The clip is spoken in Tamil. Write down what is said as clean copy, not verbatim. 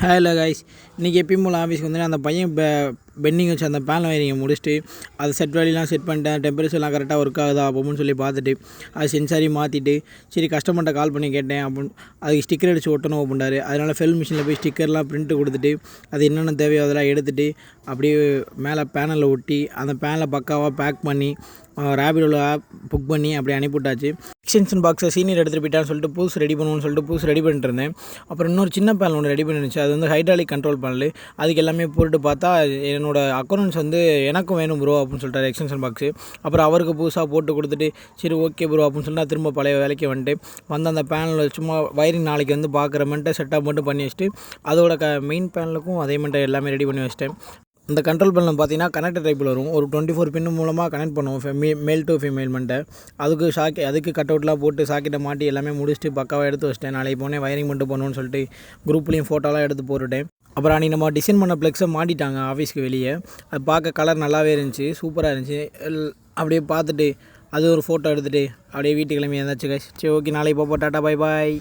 ஹலோ கைஸ், இன்றைக்கி எப்பயும் போல் ஆஃபீஸ்க்கு வந்து அந்த பையன் பெண்டிங் வச்சு அந்த பேனல் வயரிங்கை முடிச்சுட்டு அது செட் வேலையெல்லாம் செட் பண்ணிட்டேன். டெம்பரேச்சர்லாம் கரெக்டாக ஒர்க் ஆகுதா அப்படின்னு சொல்லி பார்த்துட்டு அது சென்சாரி மாற்றிட்டு சரி கஸ்டமர்கிட்ட கால் பண்ணி கேட்டேன். அப்படின்னு அதுக்கு ஸ்டிக்கர் அடித்து ஒட்டணும் அப்படின்றாரு. அதனால் ஃபெல் மிஷினில் போய் ஸ்டிக்கர்லாம் பிரிண்ட்டு கொடுத்துட்டு அது என்னென்ன தேவையோ அதெல்லாம் எடுத்துகிட்டு அப்படியே மேலே பேனலில் ஒட்டி அந்த பேனலை பக்காவாக பேக் பண்ணி ரேபிடோவில் ஆப் புக் பண்ணி அப்படியே அனுப்பிவிட்டாச்சு. எக்ஸ்டென்ஷன் பாக்ஸை சீனியர் எடுத்துகிட்டு போயிட்டான்னு சொல்லிட்டு புதுசு ரெடி பண்ணுவோன்னு சொல்லிட்டு புதுசு ரெடி பண்ணிட்டு இருந்தேன். அப்புறம் இன்னொரு சின்ன பேனல் ஒன்று ரெடி பண்ணிருந்துச்சு. அது வந்து ஹைட்ராலிக் கண்ட்ரோல் பேனல். அதுக்கு எல்லாமே போட்டு பார்த்தா என்னோடய அக்கௌண்ட்ஸ் வந்து எனக்கும் வேணும் ப்ரோ அப்படின்னு சொல்லிட்டாரு எக்ஸ்டென்ஷன் பாக்ஸு. அப்புறம் அவருக்கு புதுசாக போட்டு கொடுத்துட்டு சரி ஓகே ப்ரோ அப்படின்னு சொல்லிட்டு நான் திரும்ப பழைய வேலைக்கு வந்து அந்த பேனலில் சும்மா வயரிங் நாளைக்கு வந்து பார்க்குற மட்டும் செட்டப் மட்டும் பண்ணி வச்சுட்டு அதோட மெயின் பேனலுக்கும் அதே மட்டும் எல்லாமே ரெடி பண்ணி வச்சிட்டேன். இந்த கண்ட்ரோல் பேனல் பார்த்தீங்கன்னா கனெக்டர் டைப்பில் வரும். ஒரு 24 பின் மூலமாக கனெக்ட் பண்ணுவோம் மேல் டு ஃபீமேல் மண்ட்டை. அதுக்கு கட் அவுட்லாம் போட்டு சாக்கெட்டை மாட்டி எல்லாமே முடிச்சுட்டு பக்காவாக எடுத்து வச்சிட்டேன். நாளைக்கு போனேன் வயரிங் மட்டும் பண்ணுவோன்னு சொல்லிட்டு குரூப்லேயும் ஃபோட்டோலாம் எடுத்து போட்டுட்டேன். அப்புறம் அன்றைக்கி நம்ம டிசைன் பண்ண ப்ளக்ஸை மாட்டிட்டாங்க ஆஃபீஸ்க்கு வெளியே. அது பார்க்க கலர் நல்லாவே இருந்துச்சு, சூப்பராக இருந்துச்சு. அப்படியே பார்த்துட்டு அது ஒரு ஃபோட்டோ எடுத்துகிட்டு அப்படியே வீட்டு கிளம்பி இருந்தாச்சு. சரி ஓகே, நாளைக்கு போப்போ, டாட்டா, பை பாய்.